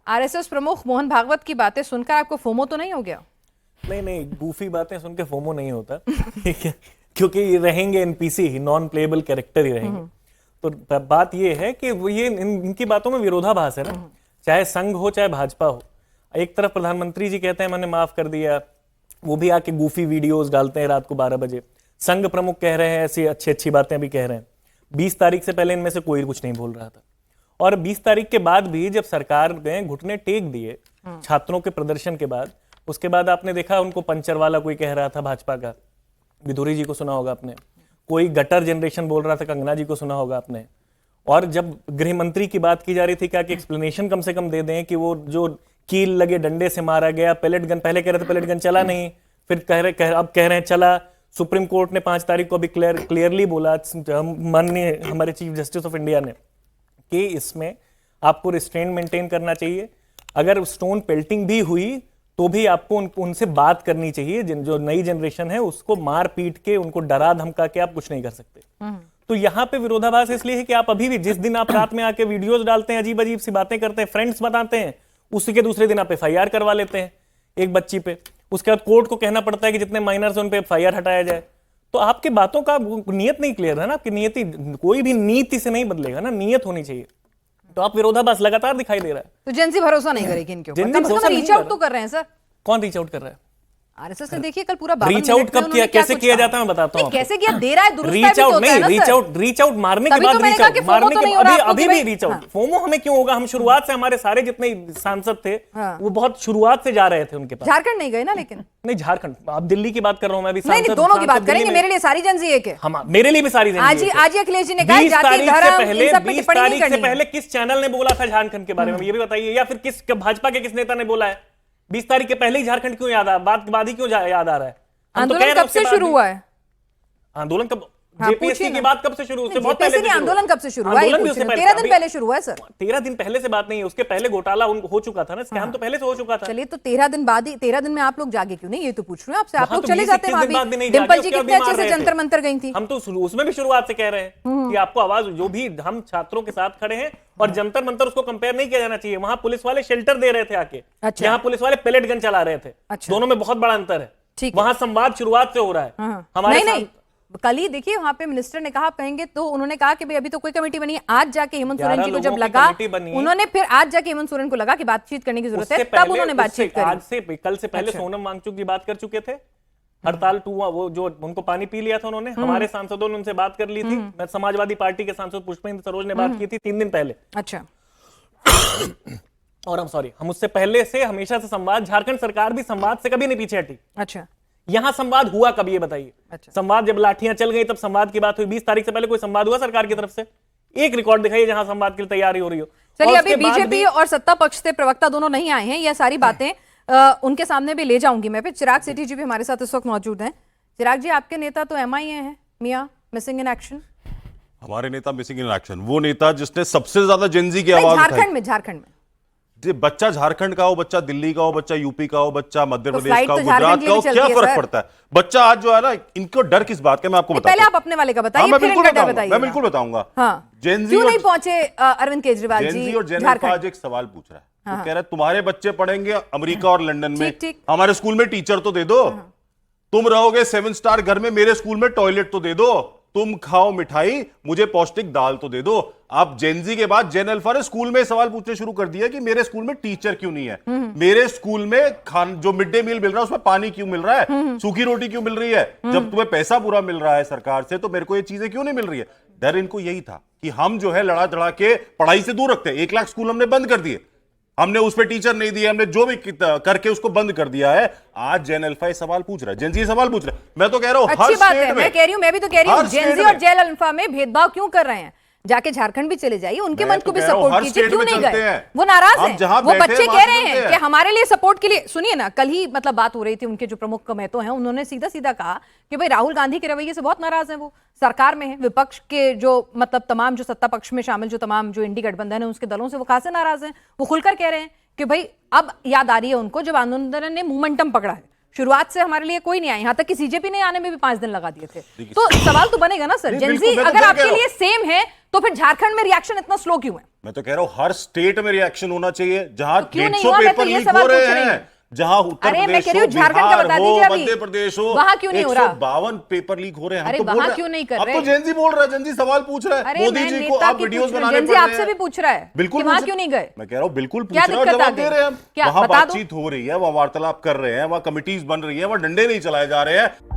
RSS प्रमुख मोहन भागवत की बातें सुनकर आपको फोमो तो नहीं हो गया? नहीं, गूफी बातें सुन के फोमो नहीं होता ठीक है, क्योंकि ये रहेंगे एनपीसी ही, नॉन प्लेएबल कैरेक्टर ही रहेंगे। तो बात ये है कि ये इनकी बातों में विरोधाभास है ना, चाहे संघ हो चाहे भाजपा हो। एक तरफ प्रधानमंत्री जी कहते हैं मैंने माफ कर दिया, वो भी आके गूफी वीडियोस डालते हैं रात को 12 बजे। संघ प्रमुख कह रहे हैं ऐसी अच्छी बातें भी कह रहे हैं। 20 तारीख से पहले इनमें से कोई कुछ नहीं बोल रहा था, और 20 तारीख के बाद भी जब सरकार ने घुटने टेक दिए छात्रों के प्रदर्शन के बाद, उसके बाद आपने देखा उनको पंचर वाला कोई कह रहा था भाजपा का, विधुरी जी को सुना होगा आपने, कोई गटर जनरेशन बोल रहा था कंगना जी को सुना होगा आपने। और जब गृह मंत्री की बात की जा रही थी क्या कि एक्सप्लेनेशन कम से कम दे दें कि वो जो कील लगे डंडे से मारा गया पैलेट गन, पहले कह रहे थे पैलेट गन चला नहीं, फिर अब कह रहे हैं चला। सुप्रीम कोर्ट ने 5 तारीख को अभी क्लियरली बोला, माननीय हमारे चीफ जस्टिस ऑफ इंडिया ने, कि इसमें आपको रिस्ट्रेन मेंटेन करना चाहिए। अगर स्टोन पेल्टिंग भी हुई तो भी आपको उनसे बात करनी चाहिए। जो नई जनरेशन है उसको मार पीट के, उनको डरा धमका के आप कुछ नहीं कर सकते। तो यहाँ पे विरोधाभास इसलिए है कि आप अभी भी जिस दिन आप रात में आके वीडियोस डालते हैं, अजीब अजीब सी बातें करते हैं, फ्रेंड्स बताते हैं, उसी के दूसरे दिन आप एफआईआर करवा लेते हैं एक बच्ची पे। उसके बाद कोर्ट को कहना पड़ता है कि जितने माइनर्स हैं उन पे एफआईआर हटाया जाए। तो आपके बातों का नियत नहीं क्लियर है ना, आपकी नियति कोई भी नीति से नहीं बदलेगा ना, नियत होनी चाहिए। तो आप विरोधाभास लगातार दिखाई दे रहा है। तो जेंजी भरोसा नहीं करेगी इनके ऊपर? कम से कम रीच आउट तो कर रहे हैं सर। कौन रीच आउट कर रहा है? आरएसएस ने देखिए कल पूरा रीच आउट कब किया, कैसे किया जाता है मैं बताता हूं। कैसे किया दे रहा है, रीच आउट नहीं, रीच आउट मारने के बाद, रीच आउट मारने के बाद अभी भी रीच आउट। फोमो हमें क्यों होगा? हम शुरुआत से, हमारे सारे जितने सांसद थे वो बहुत शुरुआत से जा रहे थे उनके पास। झारखंड नहीं गए ना? लेकिन नहीं, झारखंड, आप दिल्ली की बात कर रहा हूं मैं अभी। नहीं, दोनों की बात करेंगे। मेरे लिए सारी जेंजी एक है। हम, मेरे लिए भी सारी जेंजी। आज अखिलेश जी ने कहा 20 तारीख से पहले किस चैनल ने बोला था झारखंड के बारे में, ये भी बताइए। या फिर किस भाजपा के किस नेता ने बोला है? 20 तारीख के पहले ही झारखंड क्यों याद आ, बाद ही क्यों याद आ रहा है? आंदोलन कब से शुरू हुआ है? आंदोलन कब, जेपीएससी की बात कब से शुरू? उससे बहुत पहले आंदोलन कब से शुरू हुआ? 13 दिन पहले शुरू हुआ है सर। 13 दिन पहले से बात नहीं है, उसके पहले घोटाला हो चुका था ना, स्कैम तो पहले से हो चुका था। चलिए, तो 13 दिन बाद ही, 13 दिन में आप लोग जागे क्यों नहीं, ये तो पूछ रहे हैं आपसे। आप लोग चले जाते हैं, डिंपल जी कितने अच्छे से जंतर मंतर गई थी। हम तो उसमें भी शुरुआत से कह रहे हैं कि आपको आवाज, जो भी हम छात्रों के साथ खड़े हैं, और जंतर मंतर उसको कंपेयर नहीं किया जाना चाहिए। वहां पुलिस वाले शेल्टर दे रहे थे आके, यहाँ पुलिस वाले पेलेट गन चला रहे थे। दोनों में बहुत बड़ा अंतर है। वहां संवाद शुरुआत से हो रहा है हमारे। नहीं, कल ही देखिए वहां पे मिनिस्टर ने कहा, कहेंगे तो उन्होंने कहा कि भाई अभी तो कोई कमेटी बनी है। आज जाके हेमंत सोरेन जी को जब लगा, उन्होंने फिर आज जाके हेमंत सोरेन को लगा कि बातचीत करने की जरूरत है, तब उन्होंने बातचीत करी। आज से, कल से पहले सोनम वांगचुक की बात कर चुके थे। हड़ताल 2, वो जो उनको पानी पी लिया था उन्होंने, हमारे सांसदों ने उनसे बात कर ली थी। मैं समाजवादी पार्टी के सांसद पुष्पेंद्र सरोज ने बात की थी 3 दिन पहले। अच्छा। और हम उससे पहले से हमेशा से संवाद, झारखंड सरकार भी संवाद से कभी नहीं पीछे हटी। अच्छा। यहां संवाद हुआ कब, ये बताइए? अच्छा। संवाद जब लाठियां चल गई तब संवाद की बात हुई। 20 तारीख से पहले कोई संवाद हुआ सरकार की तरफ से? एक रिकॉर्ड दिखाइए जहां संवाद के लिए तैयारी हो रही हो। चलिए, अभी बीजेपी और सत्ता पक्ष से प्रवक्ता दोनों नहीं आए हैं, यह सारी बातें उनके सामने भी ले जाऊंगी मैं। फिर चिराग सेठी जी भी हमारे साथ इस वक्त मौजूद हैं। चिराग जी, आपके नेता तो एमआईए हैं, मियां मिसिंग इन एक्शन। हमारे नेता मिसिंग इन एक्शन, वो नेता जिसने सबसे ज्यादा जेंजी की आवाज उठाई। झारखंड में बच्चा झारखंड का हो, बच्चा दिल्ली का हो, बच्चा यूपी का हो, बच्चा मध्य प्रदेश का हो, गुजरात का हो, क्या फर्क पड़ता है? बच्चा आज जो है ना, इनको डर किस बात का मैं आपको बताऊं। पहले आप अपने वाले का बताइए, मैं बिल्कुल बताऊंगा। क्यों नहीं पहुंचे अरविंद केजरीवाल जी? और जेनजी आज एक सवाल पूछ रहा है, वो कह रहा है तुम्हारे बच्चे पढ़ेंगे अमेरिका और लंदन में, हमारे स्कूल में टीचर तो दे दो। तुम रहोगे 7 स्टार घर में, मेरे स्कूल में टॉयलेट तो दे दो। तुम खाओ मिठाई, मुझे पौष्टिक दाल तो दे दो। आप जेनजी के बाद जेन अल्फा ने स्कूल में सवाल पूछने शुरू कर दिया कि मेरे स्कूल में टीचर क्यों नहीं है, मेरे स्कूल में जो मिड डे मील मिल रहा है उसमें पानी क्यों मिल रहा है, सूखी रोटी क्यों मिल रही है? जब तुम्हें पैसा पूरा मिल रहा है सरकार से, तो मेरे को ये चीजें क्यों नहीं मिल रही है? डर इनको यही था कि हम जो है लड़ा धड़ा के पढ़ाई से दूर रखते हैं। 1 लाख स्कूल हमने बंद कर दिए, हमने उस पर टीचर नहीं दिए, हमने जो भी करके उसको बंद कर दिया है। आज जेन अल्फा सवाल पूछ रहा है, जेनजी सवाल पूछ रहा है। मैं तो कह रहा हूं अच्छी बात है, मैं कह रही हूं, मैं भी तो कह रही हूं, जेनजी और जेन अल्फा में भेदभाव क्यों कर रहे हैं? जाके झारखंड भी चले जाइए, उनके मंच को भी सपोर्ट कीजिए, क्यों नहीं गए? वो नाराज हैं, वो बच्चे कह रहे हैं कि हमारे लिए सपोर्ट के लिए। सुनिए ना, कल ही मतलब बात हो रही थी, उनके जो प्रमुख महतो हैं उन्होंने सीधा सीधा कहा कि भाई राहुल गांधी के रवैये से बहुत नाराज हैं। वो सरकार में है, विपक्ष के जो मतलब तमाम जो सत्ता पक्ष में शामिल जो तमाम जो इंडी गठबंधन है उसके दलों से वो खासे नाराज हैं। वो खुलकर कह रहे हैं कि भाई अब याद आ रही है उनको जब आंदोलन ने मोमेंटम पकड़ा है। शुरुआत से हमारे लिए कोई नहीं आया, यहाँ तक कि सीजेपी ने आने में भी 5 दिन लगा दिए थे। तो सवाल तो बनेगा ना सर, जेनजी अगर आपके लिए सेम है तो फिर झारखंड में रिएक्शन इतना स्लो क्यों है? मैं तो कह रहा हूं हर स्टेट में रिएक्शन होना चाहिए, जहां तो क्यों नहीं 150 हुआ? मैं तो पेपर ये लीक सवाल हो रहे पूछ रही हूं। हैं, जहां उत्तर अरे मैं प्रदेश कह रही हो, हूं, झारखंड का बिहार बता हो, दीजिए अभी। मध्य प्रदेश हो, वहां क्यों नहीं हो रहा? 152 पेपर लीक हो रहे हैं। अरे हम तो वहां बोल रहे क्यों नहीं कर अब रहे? तो जेनजी बोल रहा है, जेनजी सवाल पूछ रहा है अरे मोदी मैं जी को, नेता आप की वीडियोस पूछ रही हूं, बनाने जेनजी पड़ रहे आपसे हैं। भी पूछ रहा है बिल्कुल कि वहां मुझे- क्यों नहीं गए? मैं कह रहा हूं बिल्कुल पूछ क्या रहे हैं और दिक्कत आ जवाब दे गई? रहे हैं हम। क्या वहां बता दो? बातचीत हो रही है, वहां वार्तालाप कर रहे हैं, वहां कमिटीज बन रही है, वहां डंडे नहीं चलाए जा रहे हैं।